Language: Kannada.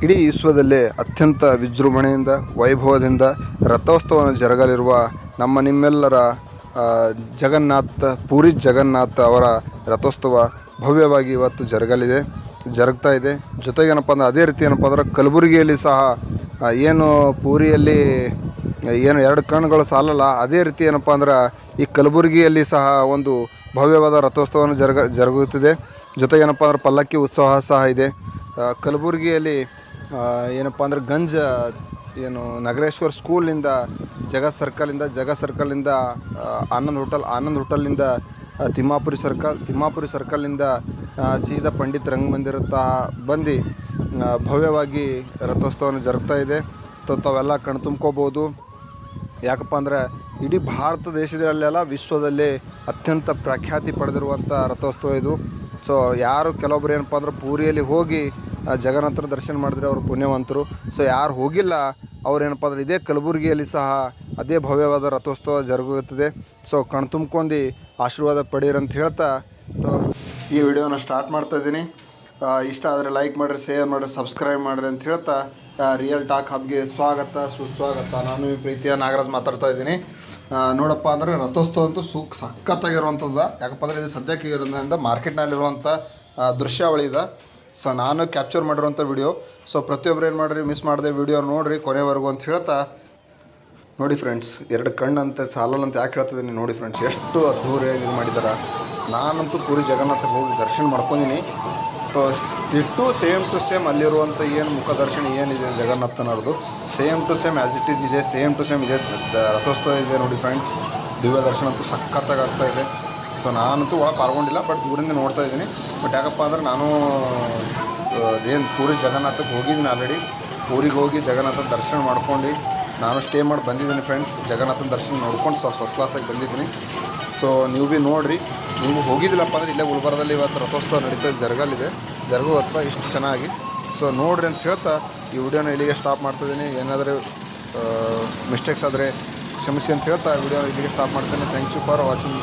ಇಡೀ ವಿಶ್ವದಲ್ಲೇ ಅತ್ಯಂತ ವಿಜೃಂಭಣೆಯಿಂದ ವೈಭವದಿಂದ ರಥೋತ್ಸವವನ್ನು ಜರುಗಲಿರುವ ನಮ್ಮ ನಿಮ್ಮೆಲ್ಲರ ಪೂರಿ ಜಗನ್ನಾಥ್ ಅವರ ರಥೋತ್ಸವ ಭವ್ಯವಾಗಿ ಇವತ್ತು ಜರುಗ್ತಾ ಇದೆ. ಜೊತೆಗೇನಪ್ಪ ಅಂದ್ರೆ ಅದೇ ರೀತಿ ಏನಪ್ಪ ಅಂದ್ರೆ ಕಲಬುರಗಿಯಲ್ಲಿ ಸಹ ಏನು ಪೂರಿಯಲ್ಲಿ ಏನು 2 ಕಣ್ಣುಗಳು ಸಾಲಲ್ಲ, ಅದೇ ರೀತಿ ಏನಪ್ಪ ಅಂದ್ರೆ ಈ ಕಲಬುರಗಿಯಲ್ಲಿ ಸಹ ಒಂದು ಭವ್ಯವಾದ ರಥೋತ್ಸವವನ್ನು ಜರುಗುತ್ತಿದೆ. ಜೊತೆಗೇನಪ್ಪ ಅಂದ್ರೆ ಪಲ್ಲಕ್ಕಿ ಉತ್ಸವ ಸಹ ಇದೆ. ಕಲಬುರಗಿಯಲ್ಲಿ ಏನಪ್ಪ ಅಂದ್ರೆ ಗಂಜ ಏನು ನಗರೇಶ್ವರ ಸ್ಕೂಲಿಂದ ಜಗ ಸರ್ಕಲಿಂದ ಆನಂದ್ ಹೋಟೆಲ್ನಿಂದ ತಿಮ್ಮಾಪುರಿ ಸರ್ಕಲ್ನಿಂದ ಸೀದಾ ಪಂಡಿತ್ ರಂಗಮಂದಿರ ಬಂದು ಭವ್ಯವಾಗಿ ರಥೋತ್ಸವವನ್ನು ಜರುಗ್ತಾ ಇದೆ. ತಾವೆಲ್ಲ ಕಣ್ತುಂಬ್ಕೋಬೋದು. ಯಾಕಪ್ಪ ಅಂದರೆ ಇಡೀ ಭಾರತ ದೇಶದಲ್ಲೆಲ್ಲ ವಿಶ್ವದಲ್ಲಿ ಅತ್ಯಂತ ಪ್ರಖ್ಯಾತಿ ಪಡೆದಿರುವಂಥ ರಥೋತ್ಸವ ಇದು. ಸೊ ಕೆಲವೊಬ್ರು ಏನಪ್ಪ ಅಂದ್ರೆ ಪೂರಿಯಲ್ಲಿ ಹೋಗಿ ಜಗನ್ನಾಥನ ದರ್ಶನ ಮಾಡಿದ್ರೆ ಅವರು ಪುಣ್ಯವಂತರು. ಸೊ ಯಾರು ಹೋಗಿಲ್ಲ ಅವ್ರೇನಪ್ಪ ಅಂದ್ರೆ ಇದೇ ಕಲಬುರಗಿಯಲ್ಲಿ ಸಹ ಅದೇ ಭವ್ಯವಾದ ರಥೋತ್ಸವ ಜರುಗುತ್ತದೆ. ಸೊ ಕಣ್ತುಂಬ್ಕೊಂಡು ಆಶೀರ್ವಾದ ಪಡೀರಂತ ಹೇಳ್ತಾ ಈ ವಿಡಿಯೋನ ಸ್ಟಾರ್ಟ್ ಮಾಡ್ತಾಯಿದ್ದೀನಿ. ಇಷ್ಟ ಆದರೆ ಲೈಕ್ ಮಾಡಿರಿ, ಶೇರ್ ಮಾಡಿರಿ, ಸಬ್ಸ್ಕ್ರೈಬ್ ಮಾಡಿರಿ ಅಂತ ಹೇಳ್ತಾ ರಿಯಲ್ ಟಾಕ್ ಹಬ್ಗೆ ಸುಸ್ವಾಗತ. ನಾನು ಈ ಪ್ರೀತಿಯ ನಾಗರಾಜ್ ಮಾತಾಡ್ತಾ ಇದ್ದೀನಿ. ನೋಡಪ್ಪ ಅಂದರೆ ರಥೋತ್ಸವ ಅಂತೂ ಸಖತ್ತಾಗಿರುವಂಥದ್ದು. ಯಾಕಪ್ಪ ಅಂದರೆ ಇದು ಸದ್ಯಕ್ಕೆ ಇರೋದ್ರಿಂದ ಮಾರ್ಕೆಟ್ನಲ್ಲಿರುವಂಥ ದೃಶ್ಯಾವಳಿ ಇದೆ. ಸೊ ನಾನು ಕ್ಯಾಪ್ಚರ್ ಮಾಡಿರುವಂಥ ವಿಡಿಯೋ. ಸೊ ಪ್ರತಿಯೊಬ್ಬರು ಏನು ಮಾಡಿರಿ, ಮಿಸ್ ಮಾಡದೆ ವಿಡಿಯೋ ನೋಡಿರಿ ಕೊನೆವರೆಗೂ ಅಂತ ಹೇಳ್ತಾ, ನೋಡಿ ಫ್ರೆಂಡ್ಸ್, 2 ಕಣ್ಣಂತೆ ಸಾಲಲ್ಲ ಅಂತ ಯಾಕೆ ಹೇಳ್ತಿದ್ದೀನಿ ನೋಡಿ ಫ್ರೆಂಡ್ಸ್, ಎಷ್ಟು ಅದ್ಧೂರಿಯಾಗಿ ಇದು ಮಾಡಿದ್ದಾರೆ. ನಾನಂತೂ ಪೂರಿ ಜಗನ್ನಾಥಕ್ಕೆ ಹೋಗಿ ದರ್ಶನ ಮಾಡ್ಕೊಂಡಿನಿ. ಸೇಮ್ ಟು ಸೇಮ್ ಅಲ್ಲಿರುವಂಥ ಏನು ಮುಖದರ್ಶನ ಏನಿದೆ ಜಗನ್ನಾಥನವ್ರದ್ದು same to same as it is ಇದೆ. ಸೇಮ್ ಟು ಸೇಮ್ ಇದೆ ರಥೋತ್ಸವ ಇದೆ ನೋಡಿ ಫ್ರೆಂಡ್ಸ್. ದಿವ್ಯ ದರ್ಶನ ಅಂತೂ ಸಖತ್ತಾಗಿ ಆಗ್ತಾಯಿದೆ. ಸೊ ನಾನಂತೂ ಒಳಗೆ ಪಾಲ್ಗೊಂಡಿಲ್ಲ, ಬಟ್ ದೂರಿಂದ ನೋಡ್ತಾ ಇದ್ದೀನಿ. ಬಟ್ ಯಾಕಪ್ಪ ಅಂದ್ರೆ ನಾನು ಏನು ಪೂರಿ ಜಗನ್ನಾಥಕ್ಕೆ ಹೋಗಿದ್ದೀನಿ ಆಲ್ರೆಡಿ. ಊರಿಗೆ ಹೋಗಿ ಜಗನ್ನಾಥನ ದರ್ಶನ ಮಾಡ್ಕೊಂಡು ನಾನು ಸ್ಟೇ ಮಾಡಿ ಬಂದಿದ್ದೀನಿ ಫ್ರೆಂಡ್ಸ್. ಜಗನ್ನಾಥನ ದರ್ಶನ ನೋಡ್ಕೊಂಡು ಫಸ್ಟ್ ಕ್ಲಾಸಾಗಿ ಬಂದಿದ್ದೀನಿ. ಸೊ ನೀವು ಭೀ ನೋಡಿರಿ. ನೀವು ಹೋಗಿದ್ದಿಲ್ಲಪ್ಪ ಅಂದರೆ ಇಲ್ಲೇ ಗುಲ್ಬರ್ಗದಲ್ಲಿ ಇವತ್ತು ರಥೋತ್ಸವ ನಡೀತಾ ಜರುಗುವತ್ತ ಇಷ್ಟು ಚೆನ್ನಾಗಿ. ಸೊ ನೋಡಿರಿ ಅಂತ ಹೇಳ್ತಾ ಈ ವಿಡಿಯೋನ ಇಲ್ಲಿಗೆ ಸ್ಟಾಪ್ ಮಾಡ್ತಿದ್ದೀನಿ. ಏನಾದರೂ ಮಿಸ್ಟೇಕ್ಸ್ ಆದರೆ ಕ್ಷಮಿಸಿ ಅಂತ ಹೇಳ್ತಾ ವಿಡಿಯೋ ಇಲ್ಲಿಗೆ ಸ್ಟಾಪ್ ಮಾಡ್ತೇನೆ. Thank you for watching.